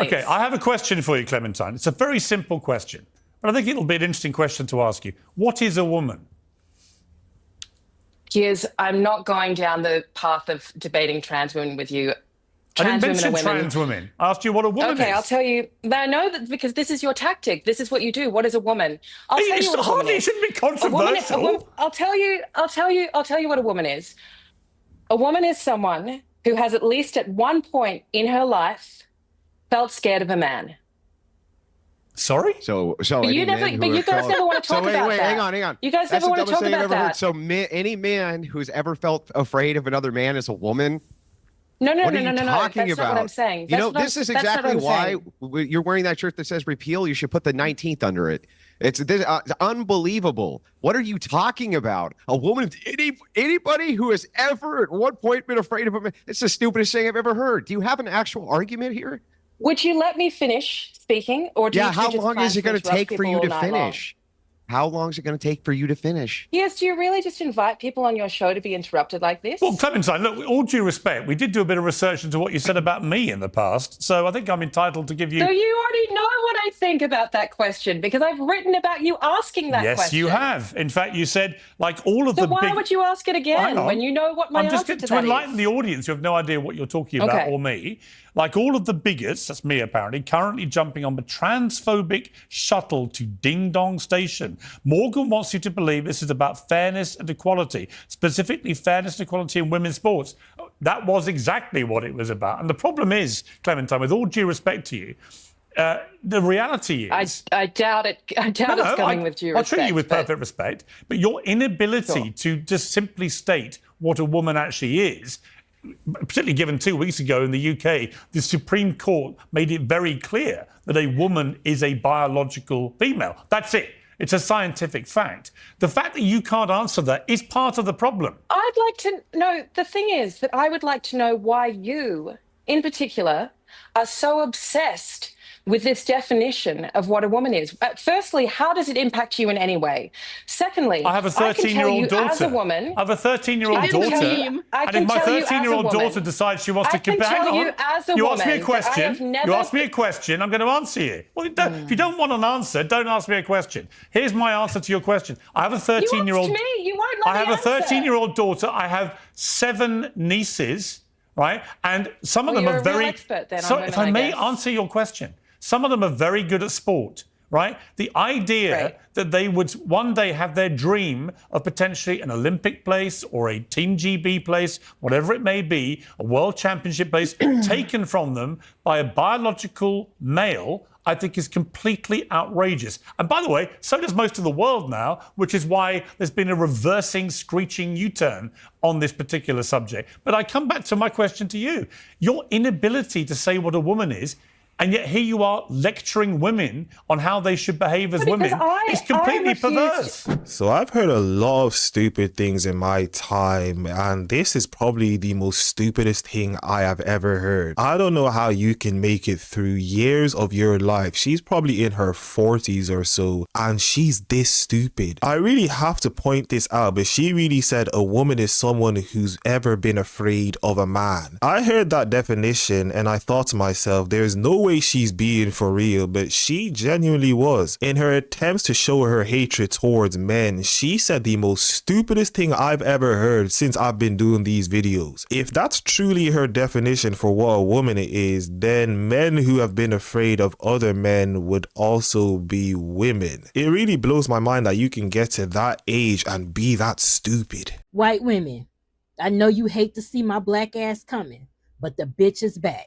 Okay, I have a question for you, Clementine. It's a very simple question, but I think it'll be an interesting question to ask you. What is a woman? I'm not going down the path of debating trans women with you. I didn't mention trans women. I asked you what a woman is. Okay, I'll tell you. I know that because this is your tactic. This is what you do. What is a woman? I'll tell you what a woman is. It shouldn't be controversial. I'll tell you what a woman is. A woman is someone who has at least at one point in her life felt scared of a man. Sorry? So you guys never want to talk about that. Wait, hang on. You guys never want to talk about that. So any man who's ever felt afraid of another man is a woman? No. What are That's you talking not about? what I'm saying. This is exactly why you're wearing that shirt that says repeal. You should put the 19th under it. It's unbelievable. What are you talking about? A woman, anybody who has ever at one point been afraid of a man, it's the stupidest thing I've ever heard. Do you have an actual argument here? Would you let me finish speaking? Or do you how long is it going to take for you to finish? How long is it going to take for you to finish? Yes, do you really just invite people on your show to be interrupted like this? Well, Clementine, look, with all due respect, we did do a bit of research into what you said about me in the past, so I think I'm entitled to give you... So you already know what I think about that question, because I've written about you asking that question. Yes, you have. In fact, you said, like all of the big... So why would you ask it again when you know what my answer to that is? To enlighten the audience who have no idea what you're talking about, or me, like all of the bigots, that's me apparently, currently jumping on the transphobic shuttle to Ding Dong Station. Morgan wants you to believe this is about fairness and equality, specifically fairness and equality in women's sports. That was exactly what it was about. And the problem is, Clementine, with all due respect to you, the reality is... I doubt it. I doubt it's coming with due respect. I'll treat you with perfect respect, but your inability to just simply state what a woman actually is, particularly given 2 weeks ago in the UK, the Supreme Court made it very clear that a woman is a biological female. That's it. It's a scientific fact. The fact that you can't answer that is part of the problem. I'd like to know, the thing is that I would like to know why you, in particular, are so obsessed with this definition of what a woman is. Firstly, how does it impact you in any way? Secondly, I have a 13-year-old daughter. As a woman, I have a 13-year-old daughter. And if my 13-year-old daughter decides she wants to compare... You ask me a question. You ask me a question, I'm going to answer you. Well, if you don't want an answer, don't ask me a question. Here's my answer to your question. I have a 13-year-old... You asked me. You won't let me answer. I have a 13-year-old daughter. I have 7 nieces, right? And some of them are very... You're a real expert then on women, if I may answer your question, some of them are very good at sport, right? The idea that they would one day have their dream of potentially an Olympic place or a Team GB place, whatever it may be, a world championship place, taken from them by a biological male, I think is completely outrageous. And by the way, so does most of the world now, which is why there's been a reversing, screeching U-turn on this particular subject. But I come back to my question to you. Your inability to say what a woman is, and yet here you are lecturing women on how they should behave as women. It's completely perverse. So I've heard a lot of stupid things in my time, and this is probably the most stupidest thing I have ever heard. I don't know how you can make it through years of your life. She's probably in her 40s or so, and she's this stupid. I really have to point this out, but she really said a woman is someone who's ever been afraid of a man. I heard that definition and I thought to myself, there's no way she's being for real, but she genuinely was. In her attempts to show her hatred towards men, she said the most stupidest thing I've ever heard since I've been doing these videos. If that's truly her definition for what a woman is, then men who have been afraid of other men would also be women. It really blows my mind that you can get to that age and be that stupid. White women, I know you hate to see my black ass coming, but the bitch is back.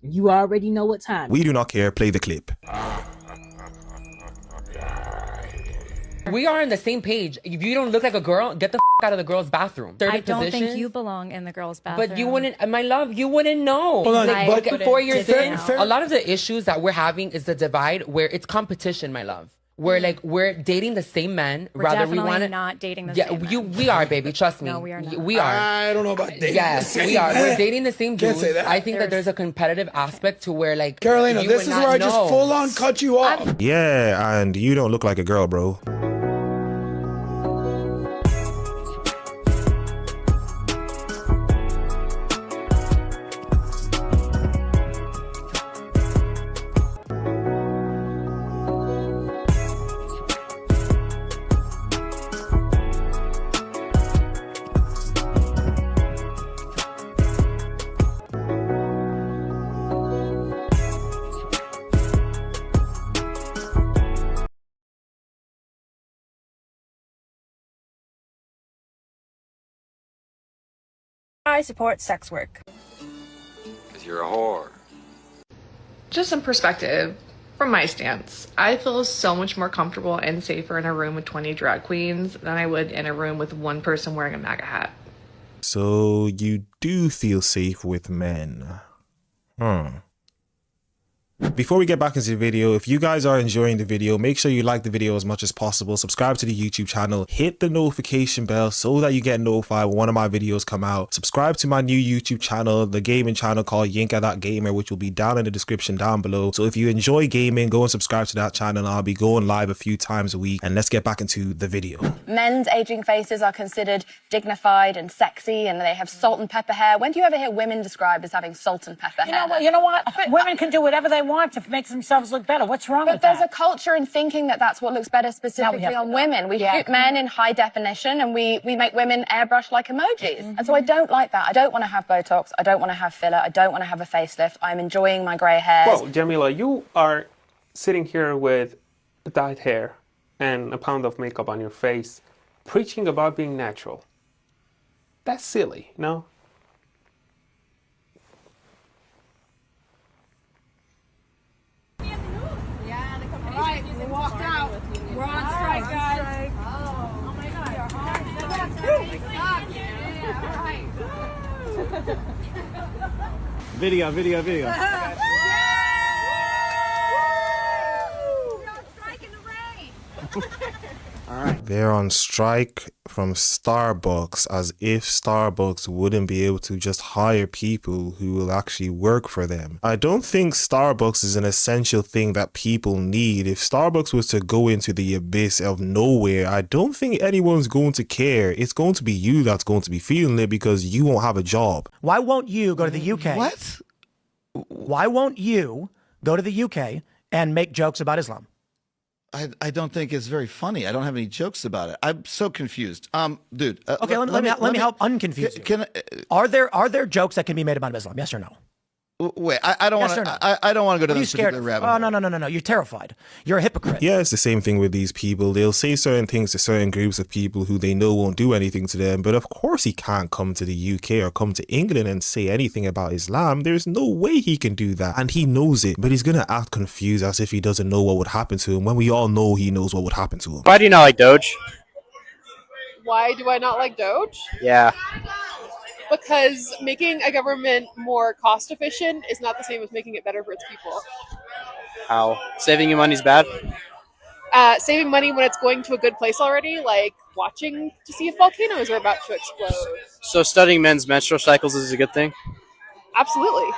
You already know what time. We do not care. Play the clip. We are on the same page. If you don't look like a girl, get the out of the girl's bathroom. I don't think you belong in the girl's bathroom. But you wouldn't, my love, you wouldn't know. Hold on, like 4 years in, a lot of the issues that we're having is the divide where it's competition, my love. Where like we're dating the same men, rather we want to not dating the same men. We are, baby. Trust me. No, we are not. We are. I don't know about dating. Yes, we are. We're dating the same dudes. Can't say that. I think that there's a competitive aspect to where like Carolina, this is where I just full on cut you off. Yeah, and you don't look like a girl, bro. I support sex work. Because you're a whore. Just some perspective from my stance. I feel so much more comfortable and safer in a room with 20 drag queens than I would in a room with one person wearing a MAGA hat. So you do feel safe with men? Before we get back into the video, if you guys are enjoying the video, make sure you like the video as much as possible, subscribe to the YouTube channel, hit the notification bell so that you get notified when one of my videos come out. Subscribe to my new YouTube channel, the gaming channel called YinkaThatGuy, which will be down in the description down below. So if you enjoy gaming, go and subscribe to that channel. I'll be going live a few times a week, and let's get back into the video. Men's aging faces are considered dignified and sexy, and they have salt and pepper hair. When do you ever hear women described as having salt and pepper hair? You know what? Women can do whatever they want to make themselves look better. What's wrong with that? But there's a culture in thinking that that's what looks better specifically on women. We shoot men in high definition, and we make women airbrush like emojis. And so I don't like that. I don't want to have Botox. I don't want to have filler. I don't want to have a facelift. I'm enjoying my grey hairs. Well, Jamila, you are sitting here with dyed hair and a pound of makeup on your face, preaching about being natural. That's silly, no? They walked out. We're on strike, guys. Oh my God. Video. We're on strike in the rain. They're on strike from Starbucks, as if Starbucks wouldn't be able to just hire people who will actually work for them. I don't think Starbucks is an essential thing that people need. If Starbucks was to go into the abyss of nowhere, I don't think anyone's going to care. It's going to be you that's going to be feeling it because you won't have a job. Why won't you go to the UK? What? Why won't you go to the UK and make jokes about Islam? I don't think it's very funny. I don't have any jokes about it. I'm so confused. Dude. Okay, let me help unconfuse you. Are there jokes that can be made about Islam? Yes or no? Wait, I don't want to. I don't want to go to this particular rabbit hole. Oh no! You're terrified. You're a hypocrite. Yeah, it's the same thing with these people. They'll say certain things to certain groups of people who they know won't do anything to them. But of course, he can't come to the UK or come to England and say anything about Islam. There's no way he can do that, and he knows it. But he's gonna act confused as if he doesn't know what would happen to him when we all know he knows what would happen to him. Why do you not like Doge? Why do I not like Doge? Yeah. Because making a government more cost efficient is not the same as making it better for its people. How? Saving you money is bad? Saving money when it's going to a good place already, like watching to see if volcanoes are about to explode. So studying men's menstrual cycles is a good thing? Absolutely.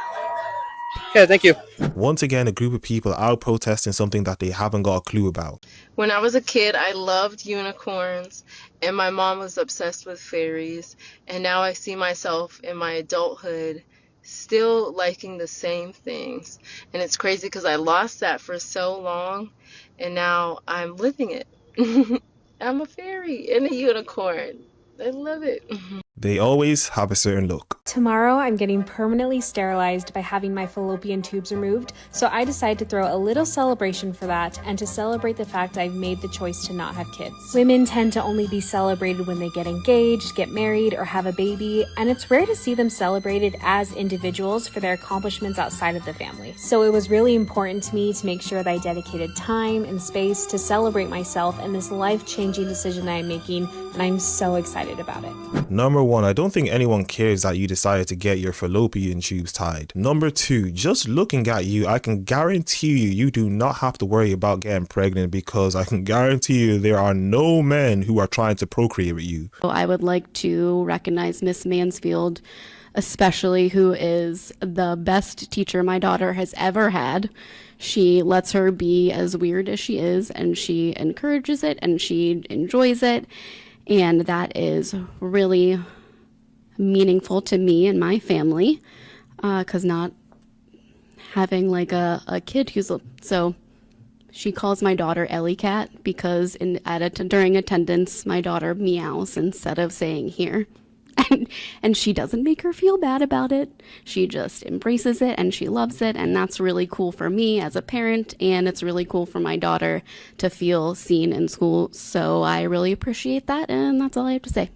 Okay, thank you. Once again, a group of people out protesting something that they haven't got a clue about. When I was a kid, I loved unicorns, and my mom was obsessed with fairies, and now I see myself in my adulthood still liking the same things. And it's crazy because I lost that for so long, and now I'm living it. I'm a fairy and a unicorn. I love it. They always have a certain look. Tomorrow I'm getting permanently sterilized by having my fallopian tubes removed, so I decided to throw a little celebration for that and to celebrate the fact I've made the choice to not have kids. Women tend to only be celebrated when they get engaged, get married, or have a baby, and it's rare to see them celebrated as individuals for their accomplishments outside of the family. So it was really important to me to make sure that I dedicated time and space to celebrate myself and this life-changing decision that I'm making, and I'm so excited about it. Number one, I don't think anyone cares that you decided to get your fallopian tubes tied. Number two, just looking at you, I can guarantee you do not have to worry about getting pregnant, because I can guarantee you there are no men who are trying to procreate with you. I would like to recognize Miss Mansfield, especially, who is the best teacher my daughter has ever had. She lets her be as weird as she is, and she encourages it, and she enjoys it. And that is really meaningful to me and my family, because not having like a kid who's so she calls my daughter Ellie Cat because during attendance my daughter meows instead of saying here, and she doesn't make her feel bad about it. She just embraces it and she loves it, and that's really cool for me as a parent, and it's really cool for my daughter to feel seen in school. So I really appreciate that, and that's all I have to say.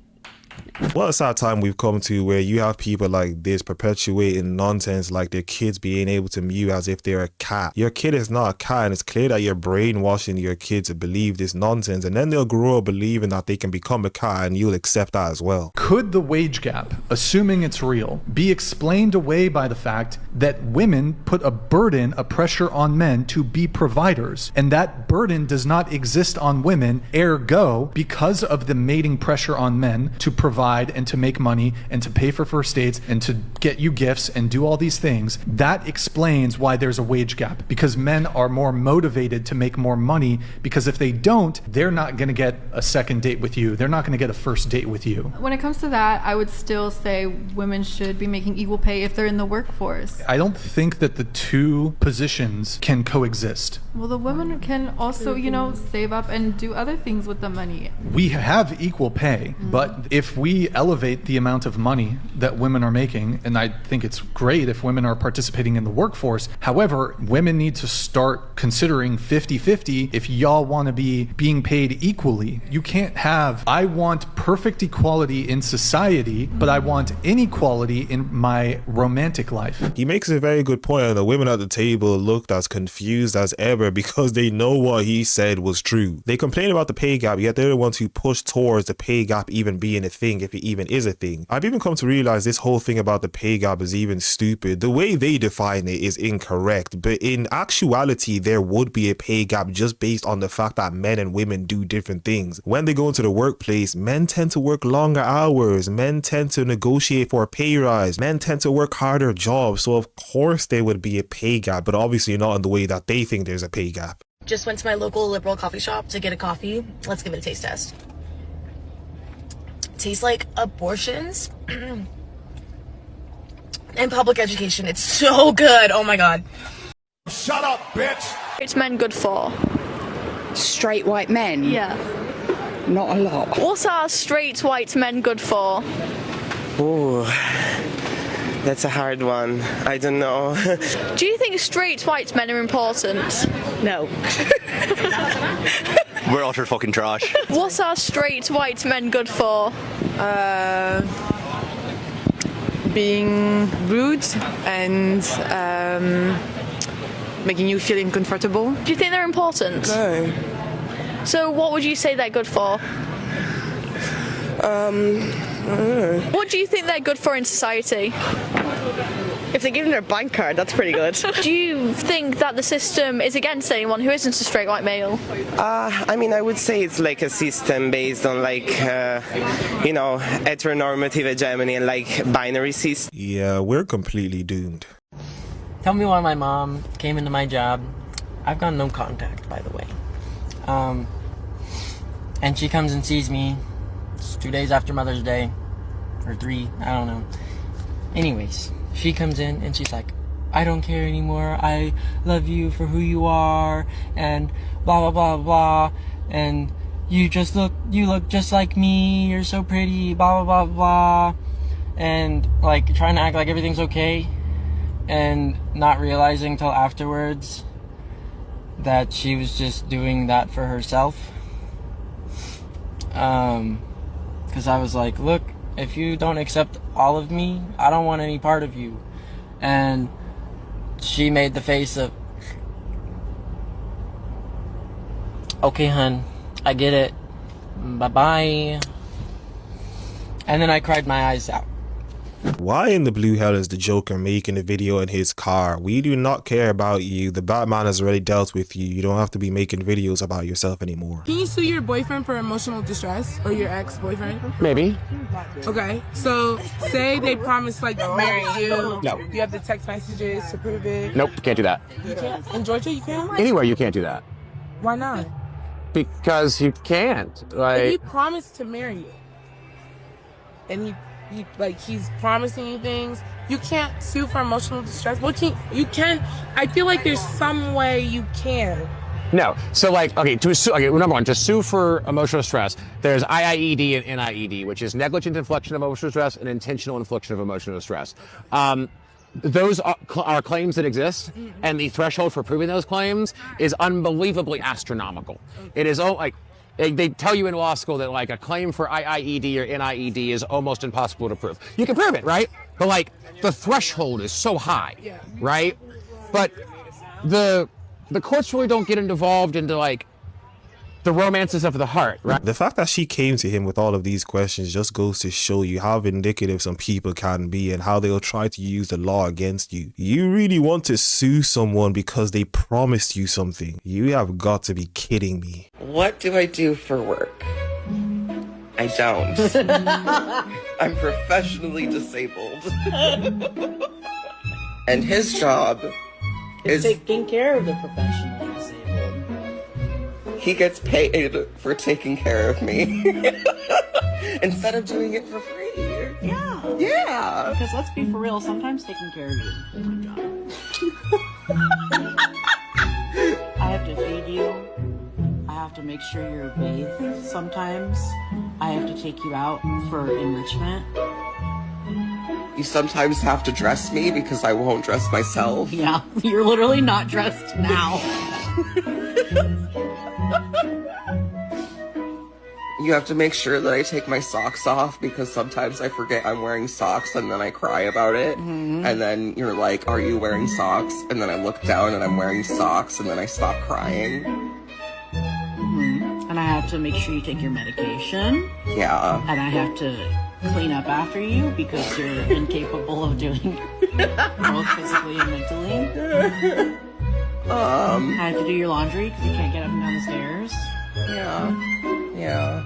What a sad time we've come to where you have people like this perpetuating nonsense like their kids being able to mew as if they're a cat. Your kid is not a cat, and it's clear that you're brainwashing your kids to believe this nonsense, and then they'll grow up believing that they can become a cat and you'll accept that as well. Could the wage gap, assuming it's real, be explained away by the fact that women put a burden, a pressure on men to be providers, and that burden does not exist on women, ergo, because of the mating pressure on men to provide and to make money and to pay for first dates and to get you gifts and do all these things, that explains why there's a wage gap, because men are more motivated to make more money, because if they don't, they're not going to get a second date with you. They're not going to get a first date with you. When it comes to that, I would still say women should be making equal pay if they're in the workforce. I don't think that the two positions can coexist. Well, the women can also, save up and do other things with the money. We have equal pay, but if we elevate the amount of money that women are making, and I think it's great if women are participating in the workforce, however, women need to start considering 50-50 if y'all want to be being paid equally. You can't have, I want perfect equality in society, but I want inequality in my romantic life. He makes a very good point, and the women at the table looked as confused as ever because they know what he said was true. They complain about the pay gap, yet they're the ones who push towards the pay gap even being a thing, if it even is a thing. I've even come to realize this whole thing about the pay gap is even stupid. The way they define it is incorrect, but in actuality there would be a pay gap just based on the fact that men and women do different things. When they go into the workplace, men tend to work longer hours, men tend to negotiate for a pay rise, men tend to work harder jobs, so of course there would be a pay gap, but obviously not in the way that they think there's a pay gap. Just went to my local liberal coffee shop to get a coffee. Let's give it a taste test. Tastes like abortions and public education. It's so good. Oh my god. Shut up, bitch. It's men good for? Straight white men? Yeah. Not a lot. What are straight white men good for? Ooh, that's a hard one. I don't know. Do you think straight white men are important? No. We're utter fucking trash. What are straight white men good for? Being rude and making you feel uncomfortable. Do you think they're important? No. So what would you say they're good for? What do you think they're good for in society? If they give them their bank card, that's pretty good. Do you think that the system is against anyone who isn't a straight white male? I mean, I would say it's like a system based on like, heteronormative hegemony and like binary system. Yeah, we're completely doomed. Tell me why my mom came into my job. I've got no contact, by the way. And she comes and sees me. It's 2 days after Mother's Day. Or 3, I don't know. Anyways, she comes in and she's like, I don't care anymore. I love you for who you are. And blah, blah, blah, blah. And you look just like me. You're so pretty. Blah, blah, blah, blah. And like trying to act like everything's okay. And not realizing till afterwards that she was just doing that for herself. Because I was like, look, if you don't accept all of me, I don't want any part of you. And she made the face of, okay, hun, I get it. Bye-bye. And then I cried my eyes out. Why in the blue hell is the Joker making a video in his car? We do not care about you. The Batman has already dealt with you. You don't have to be making videos about yourself anymore. Can you sue your boyfriend for emotional distress? Or your ex-boyfriend? Maybe. Okay, so say they promise like to marry you. No. You have the text messages to prove it. Nope, can't do that. You can't? In Georgia, you can't? Anywhere you can't do that. Why not? Because you can't. If he promised to marry you, and he's promising you things, you can't sue for emotional distress. You can. I feel like there's some way you can. No. So number one, to sue for emotional distress, there's IIED and NIED, which is negligent infliction of emotional distress and intentional infliction of emotional distress. Those are claims that exist, and the threshold for proving those claims is unbelievably astronomical. It is They tell you in law school that like a claim for IIED or NIED is almost impossible to prove. You can prove it, right? But like the threshold is so high, right? But the courts really don't get involved into like the romances of the heart, right? The fact that she came to him with all of these questions just goes to show you how vindictive some people can be and how they'll try to use the law against you. You really want to sue someone because they promised you something? You have got to be kidding me. What do I do for work? I don't. I'm professionally disabled. And his job is taking care of the professionally disabled. He gets paid for taking care of me instead of doing it for free. Yeah. Yeah. Because let's be for real, sometimes taking care of you is a full-time job. I have to feed you. I have to make sure you're bathed sometimes. I have to take you out for enrichment. You sometimes have to dress me because I won't dress myself. Yeah, you're literally not dressed now. You have to make sure that I take my socks off because sometimes I forget I'm wearing socks and then I cry about it. Mm-hmm. And then you're like, are you wearing socks? And then I look down and I'm wearing socks and then I stop crying. Mm-hmm. And I have to make sure you take your medication. Yeah. And I have to clean up after you because you're incapable of doing both physically and mentally. I have to do your laundry because you can't get up and down the stairs. Yeah. Yeah.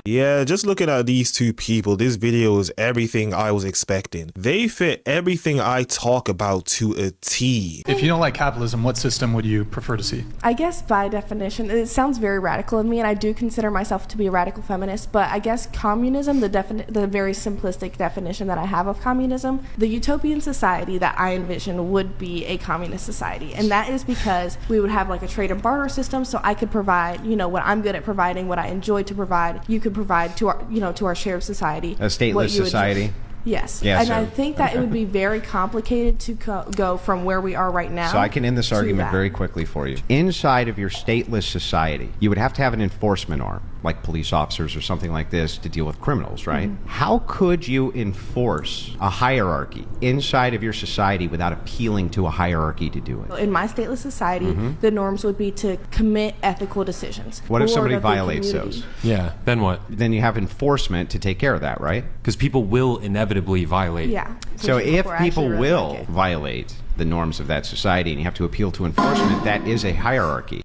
Yeah, just looking at these two people, this video is everything I was expecting. They fit everything I talk about to a T. If you don't like capitalism, what system would you prefer to see? I guess by definition, it sounds very radical of me, and I do consider myself to be a radical feminist, but I guess communism, the very simplistic definition that I have of communism, the utopian society that I envision would be a communist society. And that is because we would have like a trade and barter system, so I could provide, you know, what I'm good at providing, what I enjoy to provide, you could provide to our, you know, to our shared society. A stateless society? Yes. Yeah, and so, I think that it would be very complicated to go from where we are right now. So I can end this argument very quickly for you. Inside of your stateless society, you would have to have an enforcement arm, like police officers or something like this, to deal with criminals, right? Mm-hmm. How could you enforce a hierarchy inside of your society without appealing to a hierarchy to do it? In my stateless society, the norms would be to commit ethical decisions. What if somebody violates those? Yeah, then what? Then you have enforcement to take care of that, right? Because people will inevitably violate. Yeah. So if people will violate the norms of that society and you have to appeal to enforcement, that is a hierarchy.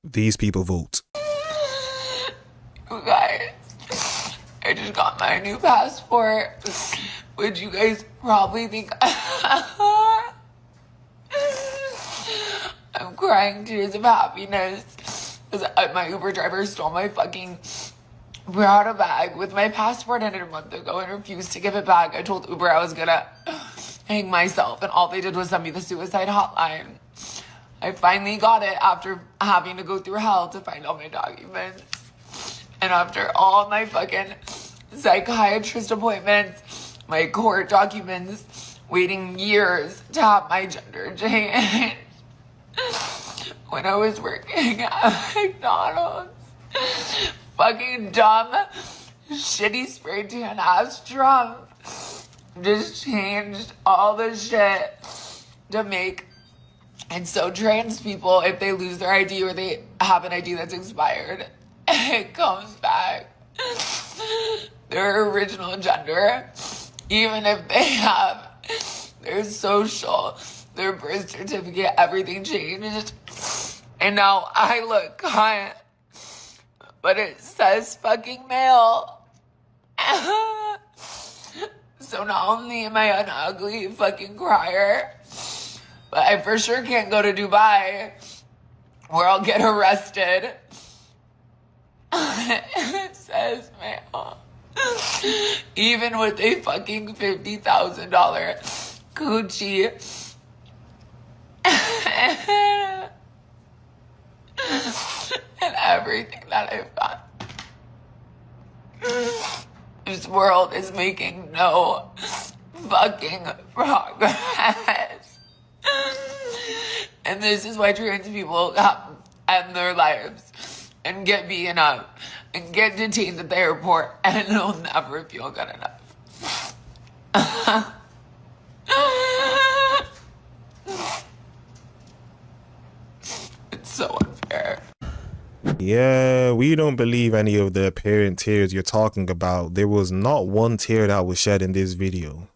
These people vote. You guys, I just got my new passport, which you guys probably think I'm crying tears of happiness because my Uber driver stole my fucking Prada bag with my passport in it a month ago and refused to give it back. I told Uber I was gonna hang myself, and all they did was send me the suicide hotline. I finally got it after having to go through hell to find all my documents. And after all my fucking psychiatrist appointments, my court documents, waiting years to have my gender changed. When I was working at McDonald's, fucking dumb, shitty spray tan ass Trump just changed all the shit to make it so trans people, if they lose their ID or they have an ID that's expired, it comes back their original gender, even if they have their social, their birth certificate, everything changed. And now I look cunt, but it says fucking male. So not only am I an ugly fucking crier, but I for sure can't go to Dubai where I'll get arrested. It says male. Even with a fucking $50,000 Gucci. And everything that I've got. This world is making no fucking progress. And this is why trans people end their lives and get beaten up and get detained at the airport and they'll never feel good enough. It's so unfair. Yeah, we don't believe any of the apparent tears you're talking about. There was not one tear that was shed in this video.